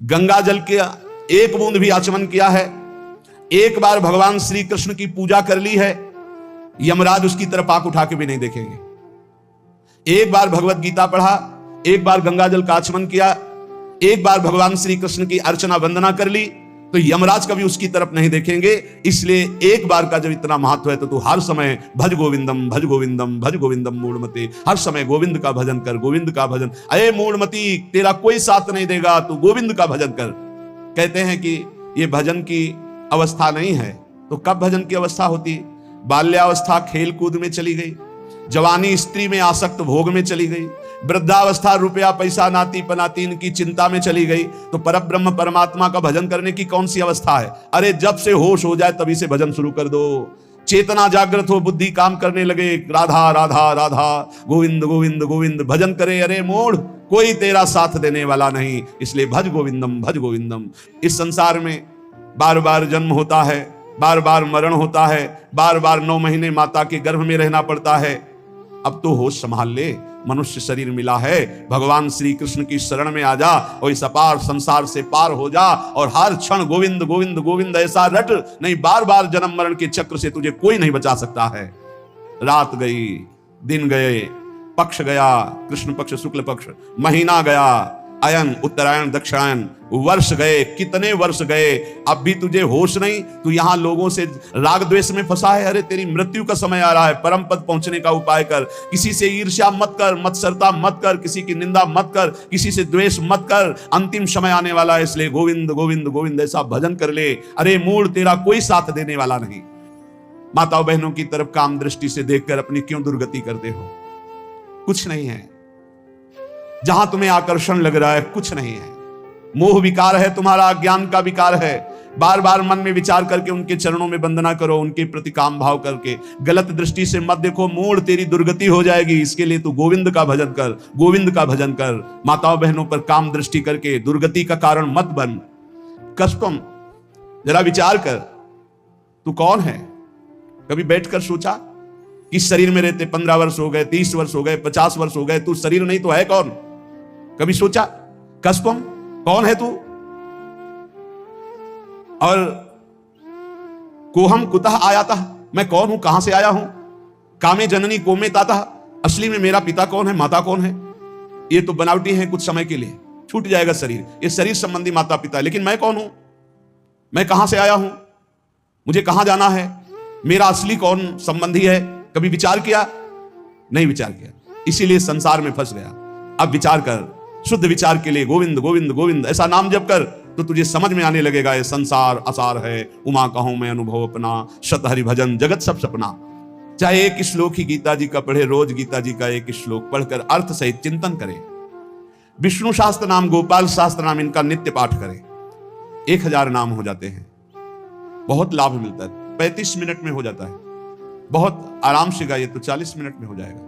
गंगा जल के एक बूंद भी आचमन किया है, एक बार भगवान श्री कृष्ण की पूजा कर ली है, यमराज उसकी तरफ आंख उठा के भी नहीं देखेंगे। एक बार भगवत गीता पढ़ा, एक बार गंगा जल का आचमन किया, एक बार भगवान श्री कृष्ण की अर्चना वंदना कर ली, तो यमराज कभी उसकी तरफ नहीं देखेंगे। इसलिए एक बार का जब इतना महत्व है तो तू हर समय भज गोविंदम भज गोविंदम भज गोविंदम मूढ़मते, हर समय गोविंद का भजन कर, गोविंद का भजन। अरे मूढ़मती, तेरा कोई साथ नहीं देगा, तू गोविंद का भजन कर। कहते हैं कि ये भजन की अवस्था नहीं है, तो कब भजन की अवस्था होती? बाल्यावस्था खेल कूद में चली गई, जवानी स्त्री में आसक्त भोग में चली गई, वृद्धावस्था रुपया पैसा नाती पनाती इनकी चिंता में चली गई, तो परब्रह्म परमात्मा का भजन करने की कौन सी अवस्था है? अरे जब से होश हो जाए तभी से भजन शुरू कर दो। चेतना जागृत हो, बुद्धि काम करने लगे, राधा राधा राधा गोविंद गोविंद गोविंद भजन करे। अरे मूढ़, कोई तेरा साथ देने वाला नहीं, इसलिए भज गोविंदम भज गोविंदम। इस संसार में बार बार जन्म होता है, बार बार मरण होता है, बार बार 9 महीने माता के गर्भ में रहना पड़ता है। अब तो होश संभाल ले, मनुष्य शरीर मिला है, भगवान श्री कृष्ण की शरण में आ जा और इस अपार संसार से पार हो जा और हर क्षण गोविंद गोविंद गोविंद ऐसा रट, नहीं बार बार जन्म मरण के चक्र से तुझे कोई नहीं बचा सकता है। रात गई, दिन गए, पक्ष गया, कृष्ण पक्ष शुक्ल पक्ष, महीना गया, अयन उत्तरायण दक्षिणायन, वर्ष गए, कितने वर्ष गए, अब भी तुझे होश नहीं। तू यहां लोगों से राग द्वेष में फंसा है। अरे तेरी मृत्यु का समय आ रहा है, परम पद पहुंचने का उपाय कर। किसी से ईर्ष्या मत कर, मत्सरता मत कर, किसी की निंदा मत कर, किसी से द्वेष मत कर। अंतिम समय आने वाला है, इसलिए गोविंद गोविंद गोविंद ऐसा भजन कर ले। अरे मूढ़, तेरा कोई साथ देने वाला नहीं। माताओं बहनों की तरफ काम दृष्टि से देखकर अपनी क्यों दुर्गति करते हो? कुछ नहीं है। जहां तुम्हें आकर्षण लग रहा है कुछ नहीं है, मोह विकार है तुम्हारा, अज्ञान का विकार है। बार बार मन में विचार करके उनके चरणों में वंदना करो, उनके प्रति काम भाव करके। गलत दृष्टि से मत देखो, मूढ़ तेरी दुर्गति हो जाएगी। इसके लिए तू गोविंद का भजन कर, गोविंद का भजन कर। माताओं बहनों पर काम दृष्टि करके दुर्गति का कारण मत बन। कस्पम, जरा विचार कर, तू कौन है? कभी बैठकर सोचा? इस शरीर में रहते 15 वर्ष हो गए, 30 वर्ष हो गए, 50 वर्ष हो गए, तू शरीर नहीं तो है कौन? कभी सोचा? कस्पम, कौन है तू? और कोहम कुतः आयाता, मैं कौन हूं, कहां से आया हूं? कामे जननी कोमे ताता, असली में मेरा पिता कौन है, माता कौन है? ये तो बनावटी है, कुछ समय के लिए छूट जाएगा शरीर, ये शरीर संबंधी माता पिता। लेकिन मैं कौन हूं? मैं कहां से आया हूं? मुझे कहां जाना है? मेरा असली कौन संबंधी है? कभी विचार किया? नहीं विचार किया, इसीलिए संसार में फंस गया। अब विचार कर, शुद्ध विचार के लिए गोविंद गोविंद गोविंद ऐसा नाम जप कर, तो तुझे समझ में आने लगेगा ये संसार असार है, उमा कहूं मैं अनुभव अपना, शत हरि भजन जगत सब सपना। चाहे एक श्लोक ही गीता जी का पढ़े, रोज गीता जी का एक श्लोक पढ़कर अर्थ सहित चिंतन करे। विष्णु शास्त्र नाम, गोपाल शास्त्र नाम, इनका नित्य पाठ करे। 1000 नाम हो जाते हैं, बहुत लाभ मिलता है। 35 मिनट में हो जाता है, बहुत आराम से गाइए तो 40 मिनट में हो जाएगा।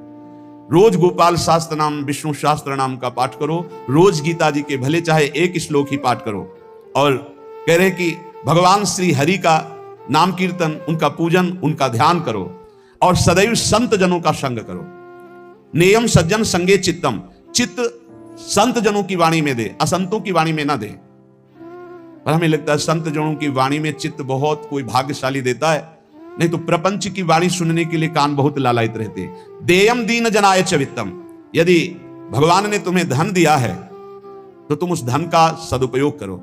रोज गोपाल शास्त्र नाम, विष्णु शास्त्र नाम का पाठ करो। रोज गीता जी के भले चाहे एक श्लोक ही पाठ करो। और कह रहे कि भगवान श्री हरि का नाम कीर्तन, उनका पूजन, उनका ध्यान करो और सदैव संत जनों का संग करो। नेयम सज्जन संगे चित्तम, चित्त संत जनों की वाणी में दे, असंतों की वाणी में ना दे। पर हमें लगता है संत जनों की वाणी में चित्त बहुत कोई भाग्यशाली देता है, नहीं तो प्रपंच की वाणी सुनने के लिए कान बहुत लालायित रहते। देयम दीन जनाय च वित्तम, यदि भगवान ने तुम्हें धन दिया है तो तुम उस धन का सदुपयोग करो।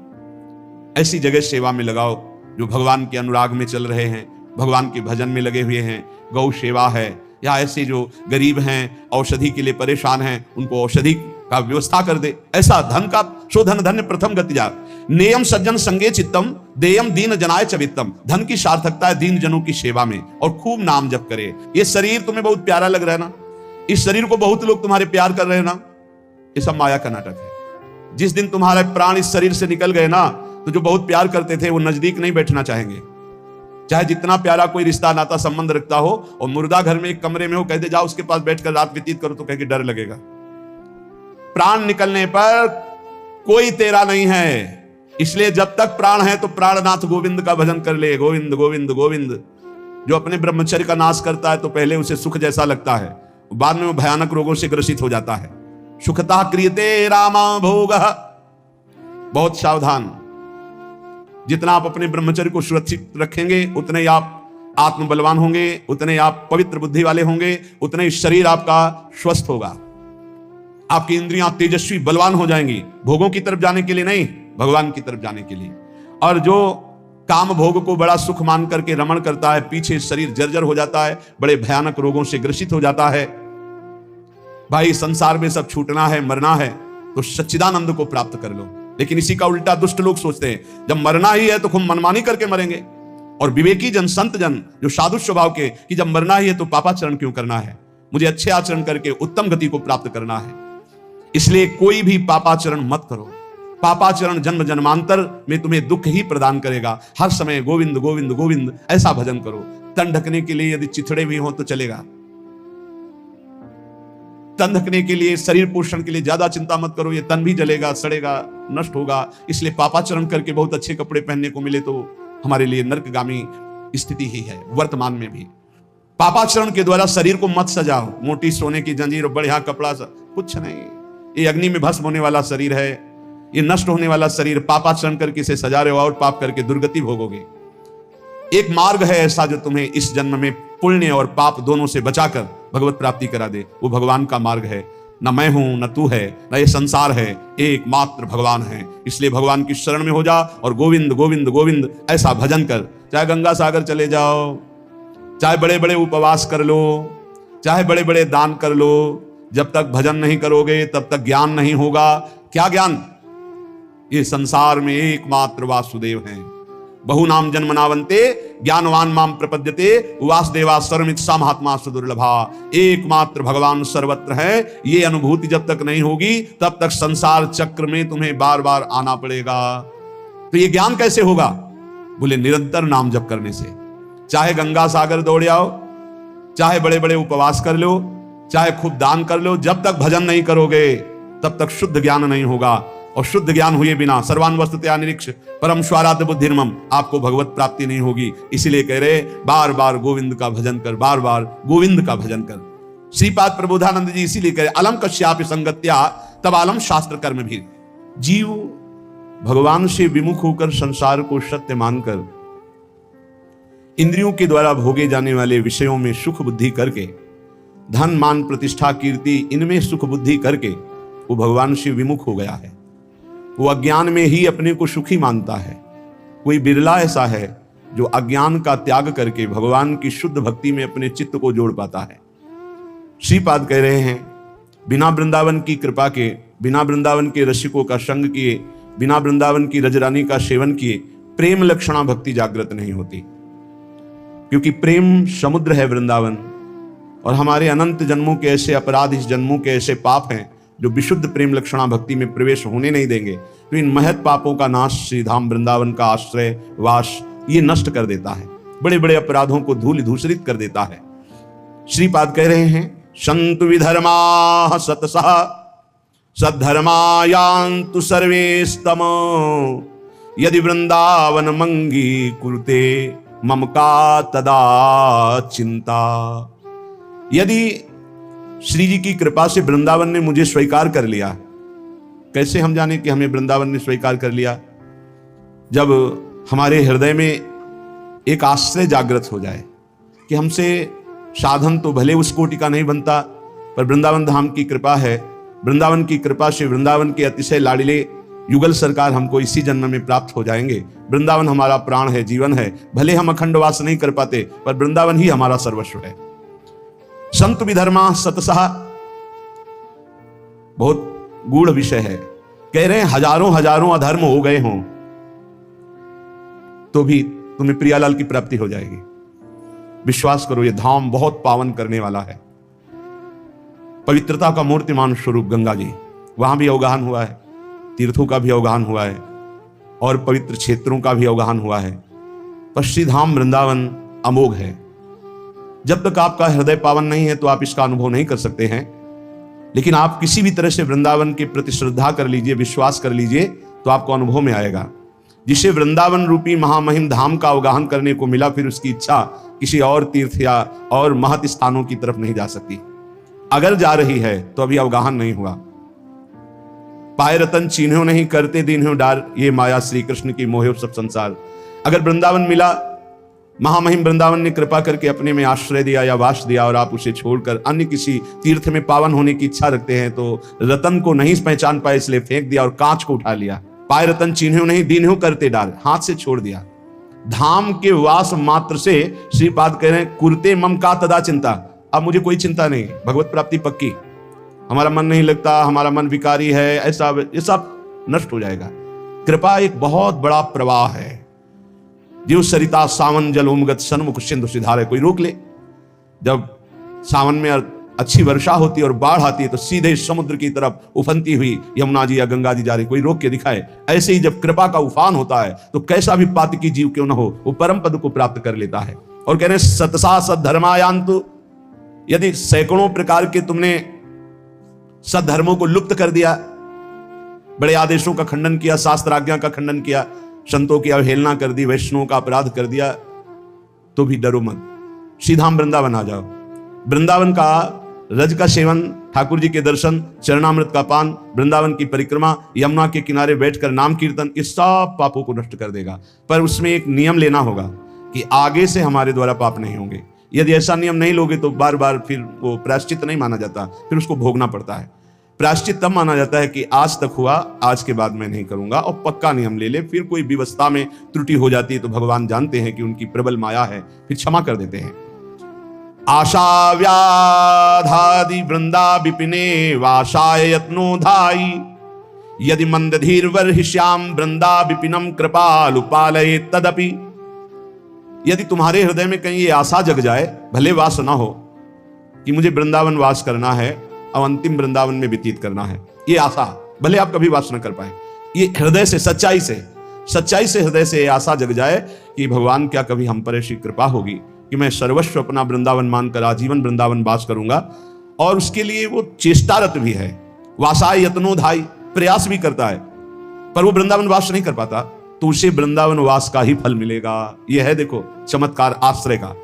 ऐसी जगह सेवा में लगाओ जो भगवान के अनुराग में चल रहे हैं, भगवान के भजन में लगे हुए हैं। गौ सेवा है, या ऐसे जो गरीब हैं, औषधि के लिए परेशान हैं, उनको औषधि का व्यवस्था कर दे। ऐसा धन का शोधन धन्य प्रथम गति जा। नेयम सज्जन संगे चित्तम, देयम दीन जनाय च वित्तम। धन की सार्थकता है दीन जनों की सेवा में, और खूब नाम जप करे। ये शरीर तुम्हें बहुत प्यारा लग रहा है ना, इस शरीर को बहुत लोग तुम्हारे प्यार कर रहे हैं ना, ये सब माया का नाटक है। जिस दिन तुम्हारे प्राण इस शरीर से निकल गए ना, तो जो बहुत प्यार करते थे वो नजदीक नहीं बैठना चाहेंगे। चाहे जितना प्यारा कोई रिश्ता नाता संबंध रखता हो, और मुर्दा घर में एक कमरे में हो, कहते जाओ उसके पास बैठकर रात व्यतीत करो, तो कह के डर लगेगा। प्राण निकलने पर कोई तेरा नहीं है, इसलिए जब तक प्राण है तो प्राणनाथ गोविंद का भजन कर ले। गोविंद गोविंद गोविंद। जो अपने ब्रह्मचर्य का नाश करता है तो पहले उसे सुख जैसा लगता है, बाद में वो भयानक रोगों से ग्रसित हो जाता है। सुखता क्रियते रामा भोग, बहुत सावधान। जितना आप अपने ब्रह्मचर्य को सुरक्षित रखेंगे उतने ही आप आत्मबलवान होंगे, उतने आप पवित्र बुद्धि वाले होंगे, उतने ही शरीर आपका स्वस्थ होगा, आपकी इंद्रियां तेजस्वी बलवान हो जाएंगी, भोगों की तरफ जाने के लिए नहीं, भगवान की तरफ जाने के लिए। और जो काम भोग को बड़ा सुख मान करके रमण करता है, पीछे शरीर जर्जर हो जाता है, बड़े भयानक रोगों से ग्रसित हो जाता है। भाई संसार में सब छूटना है, मरना है तो सच्चिदानंद को प्राप्त कर लो। लेकिन इसी का उल्टा दुष्ट लोग सोचते हैं, जब मरना ही है तो खूब मनमानी करके मरेंगे। और विवेकी जन, संत जन जो साधु स्वभाव के, कि जब मरना ही है तो पापाचरण क्यों करना है, मुझे अच्छे आचरण करके उत्तम गति को प्राप्त करना है। इसलिए कोई भी पापाचरण मत करो। पापाचरण जन्म जन्मांतर में तुम्हें दुख ही प्रदान करेगा। हर समय गोविंद गोविंद गोविंद ऐसा भजन करो। तन ढकने के लिए यदि चिथड़े भी हो तो चलेगा, तन ढकने के लिए, शरीर पोषण के लिए ज्यादा चिंता मत करो, ये तन भी जलेगा, सड़ेगा, नष्ट होगा। इसलिए पापाचरण करके बहुत अच्छे कपड़े पहनने को मिले तो हमारे लिए नरकगामी स्थिति ही है। वर्तमान में भी पापाचरण के द्वारा शरीर को मत सजाओ, मोटी सोने की जंजीर और बढ़िया कपड़ा, कुछ नहीं। ये अग्नि में भस्म होने वाला शरीर है, ये नष्ट होने वाला शरीर। पापाचरण करके इसे सजा रहे हो और पाप करके दुर्गति भोगोगे। एक मार्ग है ऐसा जो तुम्हें इस जन्म में पुण्य और पाप दोनों से बचाकर भगवत प्राप्ति करा दे, वो भगवान का मार्ग है। न मैं हूं, न तू है, न ये संसार है, एकमात्र भगवान है। इसलिए भगवान की शरण में हो जा और गोविंद गोविंद गोविंद ऐसा भजन कर। चाहे गंगा सागर चले जाओ, चाहे बड़े बड़े उपवास कर लो, चाहे बड़े बड़े दान कर लो, जब तक भजन नहीं करोगे तब तक ज्ञान नहीं होगा। क्या ज्ञान? ये संसार में एकमात्र वासुदेव हैं। बहु नाम जन्मनावंते ज्ञानवान माम प्रपद्यते वासुदेवा सर्वमित्सा महात्मा सुदुर्लभा। एकमात्र भगवान सर्वत्र है। ये अनुभूति जब तक नहीं होगी तब तक संसार चक्र में तुम्हें बार बार आना पड़ेगा। तो ये ज्ञान कैसे होगा? बोले निरंतर नाम जप करने से। चाहे गंगा सागर दौड़ आओ, चाहे बड़े बड़े उपवास कर लो, चाहे खूब दान कर लो, जब तक भजन नहीं करोगे तब तक शुद्ध ज्ञान नहीं होगा। और शुद्ध ज्ञान हुए बिना सर्वान वस्तुतया निरीक्ष परम स्वाराध्य बुद्धिर्मम, आपको भगवत प्राप्ति नहीं होगी। इसीलिए कह रहे बार बार गोविंद का भजन कर, बार बार गोविंद का भजन कर। श्रीपाद प्रबोधानंद जी इसीलिए कह रहे अलम कश्यापि संगत्या तब आलम शास्त्र कर्म भी। जीव भगवान से विमुख होकर संसार को सत्य मानकर इंद्रियों के द्वारा भोगे जाने वाले विषयों में सुख बुद्धि करके, धन मान प्रतिष्ठा कीर्ति इनमें सुख बुद्धि करके वो भगवान से विमुख हो गया है। वो अज्ञान में ही अपने को सुखी मानता है। कोई बिरला ऐसा है जो अज्ञान का त्याग करके भगवान की शुद्ध भक्ति में अपने चित्त को जोड़ पाता है। श्रीपाद कह रहे हैं बिना वृंदावन की कृपा के, बिना वृंदावन के रसिकों का संग किए, बिना वृंदावन की रजरानी का सेवन किए प्रेम लक्षणा भक्ति जागृत नहीं होती। क्योंकि प्रेम समुद्र है वृंदावन, और हमारे अनंत जन्मों के ऐसे अपराध, इस जन्मों के ऐसे पाप हैं जो विशुद्ध प्रेम लक्षणा भक्ति में प्रवेश होने नहीं देंगे। तो इन महत पापों का नाश श्रीधाम वृंदावन का आश्रय वास ये नष्ट कर देता है, बड़े बड़े अपराधों को धूल धूसरित कर देता है। श्रीपाद कह रहे हैं संतु विधर्मा सतसः सद्धर्मायान्तु सर्वेस्तम यदि वृंदावन मंगी कुरुते मम का तदा चिंता। यदि श्री जी की कृपा से वृंदावन ने मुझे स्वीकार कर लिया, कैसे हम जाने कि हमें वृंदावन ने स्वीकार कर लिया? जब हमारे हृदय में एक आश्रय जागृत हो जाए कि हमसे साधन तो भले उस कोटि का नहीं बनता, पर वृंदावन धाम की कृपा है। वृंदावन की कृपा से वृंदावन के अतिशय लाडिले युगल सरकार हमको इसी जन्म में प्राप्त हो जाएंगे। वृंदावन हमारा प्राण है, जीवन है। भले हम अखंड वास नहीं कर पाते, पर वृंदावन ही हमारा सर्वस्व है। संत विधर्मा सतसः बहुत गूढ़ विषय है। कह रहे हैं हजारों हजारों अधर्म हो गए हों तो भी तुम्हें प्रियालाल की प्राप्ति हो जाएगी। विश्वास करो, यह धाम बहुत पावन करने वाला है। पवित्रता का मूर्तिमान स्वरूप गंगा जी, वहां भी अवगाहन हुआ है, तीर्थों का भी अवगाहन हुआ है और पवित्र क्षेत्रों का भी अवगाहन हुआ है। पर श्रीधाम वृंदावन अमोघ है। जब तक आपका हृदय पावन नहीं है तो आप इसका अनुभव नहीं कर सकते हैं। लेकिन आप किसी भी तरह से वृंदावन के प्रति श्रद्धा कर लीजिए, विश्वास कर लीजिए, तो आपको अनुभव में आएगा। जिसे वृंदावन रूपी महामहिम धाम का अवगाहन करने को मिला, फिर उसकी इच्छा किसी और तीर्थ या और महत स्थानों की तरफ नहीं जा सकती। अगर जा रही है तो अभी अवगाहन नहीं हुआ। पाए रतन चिन्हो नहीं, करते दीन्हो डार, ये माया श्री कृष्ण की मोहे सब संसार। अगर वृंदावन मिला, महामहिम वृंदावन ने कृपा करके अपने में आश्रय दिया या वास दिया, और आप उसे छोड़कर अन्य किसी तीर्थ में पावन होने की इच्छा रखते हैं, तो रतन को नहीं पहचान पाए इसलिए फेंक दिया और कांच को उठा लिया। पाए रतन चिन्हो नहीं, दीन्हो करते डार, हाथ से छोड़ दिया। धाम के वास मात्र से श्रीपाद कह रहे हैं, कुरते मम का तदा चिंता, अब मुझे कोई चिंता नहीं, भगवत प्राप्ति पक्की। हमारा मन नहीं लगता, हमारा मन विकारी है, ऐसा ये सब नष्ट हो जाएगा। कृपा एक बहुत बड़ा प्रवाह है, जो सरिता सावन जल उमगत सन्मुख सिंधु सिधार है। कोई रोक ले, जब सावन में अच्छी वर्षा होती है और बाढ़ आती है तो सीधे समुद्र की तरफ उफनती हुई यमुना जी या गंगा जी जा रही, कोई रोक के दिखाए। ऐसे ही जब कृपा का उफान होता है तो कैसा भी पातकी जीव क्यों न हो, वो परम पद को प्राप्त कर लेता है। और कह रहे हैं सतसा सद्धर्मायांतु, यदि सैकड़ों प्रकार के तुमने सद्धर्मों को लुप्त कर दिया, बड़े आदेशों का खंडन किया, शास्त्र आज्ञा का खंडन किया, संतों की अवहेलना कर दी, वैष्णवों का अपराध कर दिया, तो भी डरो मत, सीधा वृंदावन आ जाओ। वृंदावन का रज का सेवन, ठाकुर जी के दर्शन, चरणामृत का पान, वृंदावन की परिक्रमा, यमुना के किनारे बैठकर नाम कीर्तन, इस सब पापों को नष्ट कर देगा। पर उसमें एक नियम लेना होगा कि आगे से हमारे द्वारा पाप नहीं होंगे। यदि ऐसा नियम नहीं लोगे तो बार बार फिर वो प्रायश्चित नहीं माना जाता, फिर उसको भोगना पड़ता है। प्रायश्चित तब माना जाता है कि आज तक हुआ, आज के बाद मैं नहीं करूंगा, और पक्का नियम ले ले। फिर कोई व्यवस्था में त्रुटि हो जाती है तो भगवान जानते हैं कि उनकी प्रबल माया है, फिर क्षमा कर देते हैं। आशा व्याधादि वृंदा विपिने वासाय यत्नोधाई, यदि मंदधीर वर्हिष्याम वृंदा विपिनम कृपालु पालये तदपि। यदि तुम्हारे हृदय में कहीं ये आशा जग जाए, भले वास ना हो कि मुझे वृंदावन वास करना है और अंतिम वृंदावन में व्यतीत करना है, ये आशा भले आप कभी वास न कर पाए, ये हृदय से सच्चाई से हृदय से आशा जग जाए कि भगवान क्या कभी हम पर ऐसी कृपा होगी कि मैं सर्वस्व अपना वृंदावन मानकर आजीवन वृंदावन वास करूंगा। और उसके लिए वो चेष्टारत भी है, वासाय यत्नोधाई, प्रयास भी करता है, पर वो वृंदावन वास नहीं कर पाता, तो उसे वृंदावन वास का ही फल मिलेगा। यह है देखो चमत्कार आश्रय का।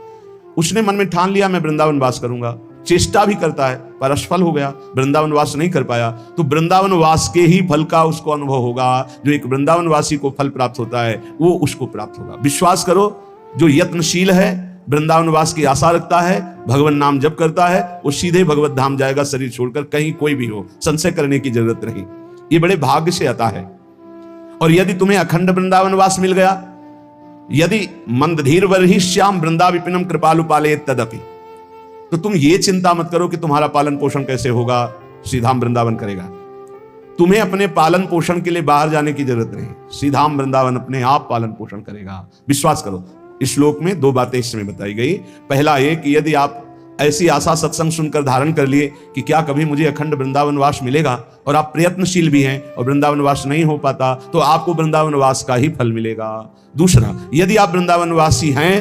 उसने मन में ठान लिया मैं वृंदावन वास करूंगा, चेष्टा भी करता है पर असफल हो गया, वृंदावन वास नहीं कर पाया, तो वृंदावन वास के ही फल का उसको अनुभव होगा। जो एक वृंदावन वासी को फल प्राप्त होता है वो उसको प्राप्त होगा। विश्वास करो, जो यत्नशील है, वृंदावन वास की आशा रखता है, भगवान नाम जप करता है, वो सीधे भगवत धाम जाएगा, शरीर छोड़कर, कहीं कोई भी हो, संशय करने की जरूरत नहीं। ये बड़े भाग्य से आता है। और यदि तुम्हें अखंड वृंदावन वास मिल गया, यदि मंदधीर वर्हिष्याम वृंदा विपिनम कृपालु पालये तदपि, तो तुम ये चिंता मत करो कि तुम्हारा पालन पोषण कैसे होगा, सीधाम वृंदावन करेगा। तुम्हें अपने पालन पोषण के लिए बाहर जाने की जरूरत नहीं, सीधाम वृंदावन अपने आप पालन पोषण करेगा। विश्वास करो। इस श्लोक में दो बातें इसमें बताई गई। पहला ये कि यदि आप ऐसी आशा सत्संग सुनकर धारण कर लिए कि क्या कभी मुझे अखंड वृंदावन वास मिलेगा, और आप प्रयत्नशील भी हैं और वृंदावन वास नहीं हो पाता, तो आपको वृंदावन वास का ही फल मिलेगा। दूसरा, यदि आप वृंदावन वासी हैं,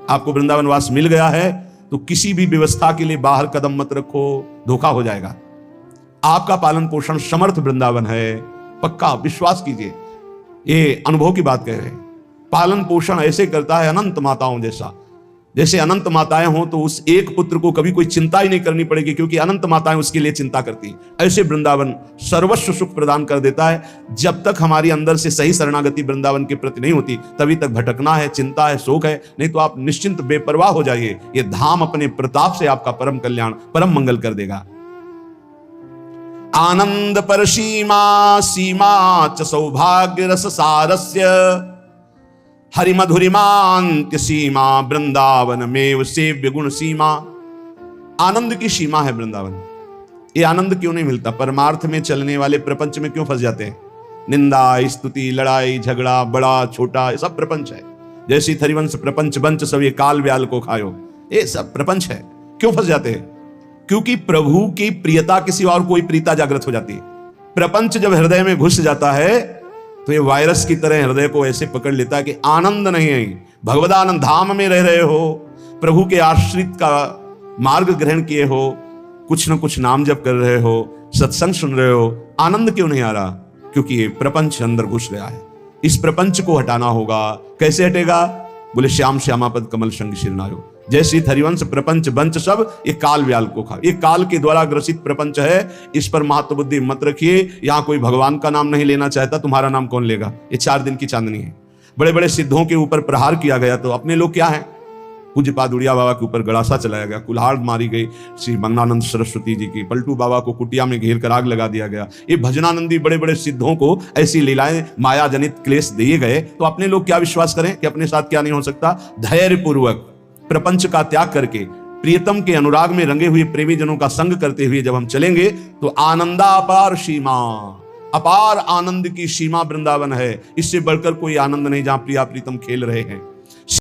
आपको वृंदावन वास मिल गया है, तो किसी भी व्यवस्था के लिए बाहर कदम मत रखो, धोखा हो जाएगा। आपका पालन पोषण समर्थ वृंदावन है, पक्का विश्वास कीजिए। ये अनुभव की बात कह रहे हैं। पालन पोषण ऐसे करता है अनंत माताओं जैसा, जैसे अनंत माताएं हों तो उस एक पुत्र को कभी कोई चिंता ही नहीं करनी पड़ेगी, क्योंकि अनंत माताएं उसके लिए चिंता करती। ऐसे वृंदावन सर्वस्व सुख प्रदान कर देता है। जब तक हमारी अंदर से सही शरणागति वृंदावन के प्रति नहीं होती, तभी तक भटकना है, चिंता है, शोक है। नहीं तो आप निश्चिंत बेपरवाह हो जाइए, ये धाम अपने प्रताप से आपका परम कल्याण, परम मंगल कर देगा। आनंद पर सीमा सीमा च सौभाग्य रस सारस्य, हरि मधुरिमांत्य सीमा वृंदावन में सेव्य गुण सीमा। आनंद की सीमा है वृंदावन। ये आनंद क्यों नहीं मिलता? परमार्थ में चलने वाले प्रपंच में क्यों फंस जाते हैं? निंदा, स्तुति, लड़ाई, झगड़ा, बड़ा छोटा, ये सब प्रपंच है। जैसी थरिवंश प्रपंच बंच सब ये काल व्याल को खायो, ये सब प्रपंच है। क्यों फंस जाते हैं? क्योंकि प्रभु की प्रियता किसी और कोई प्रीता जागृत हो जाती है। प्रपंच जब हृदय में घुस जाता है तो ये वायरस की तरह हृदय को ऐसे पकड़ लेता है कि आनंद नहीं है। भगवदानंद धाम में रह रहे हो, प्रभु के आश्रित का मार्ग ग्रहण किए हो, कुछ न कुछ नाम जप कर रहे हो, सत्संग सुन रहे हो, आनंद क्यों नहीं आ रहा? क्योंकि ये प्रपंच अंदर घुस गया है। इस प्रपंच को हटाना होगा। कैसे हटेगा? बोले श्याम श्यामापद कमल संग शिरनायो। जैसी हरिवंश प्रपंच बंच सब ये काल व्याल को खा, ये काल के द्वारा ग्रसित प्रपंच है। इस पर महत्व बुद्धि मत रखिए। यहां कोई भगवान का नाम नहीं लेना चाहता, तुम्हारा नाम कौन लेगा? ये 4 दिन की चांदनी है। बड़े बड़े सिद्धों के ऊपर प्रहार किया गया तो अपने लोग क्या है? पूज्यपाद उड़िया बाबा के ऊपर गड़ासा चलाया गया, कुल्हाड़ मारी गई श्री मंगनानंद सरस्वती जी की, पलटू बाबा को कुटिया में घेर कर आग लगा दिया गया। ये भजनानंदी बड़े बड़े सिद्धों को ऐसी लीलाएं माया जनित क्लेश दिए गए तो अपने लोग क्या विश्वास करें कि अपने साथ क्या नहीं हो सकता? धैर्य पूर्वक प्रपंच का त्याग करके प्रियतम के अनुराग में रंगे हुए प्रेमी जनों का संग करते हुए जब हम चलेंगे तो आनंदा अपार सीमा, अपार आनंद की सीमा वृंदावन है। इससे बढ़कर कोई आनंद नहीं जहां प्रिया प्रीतम खेल रहे हैं।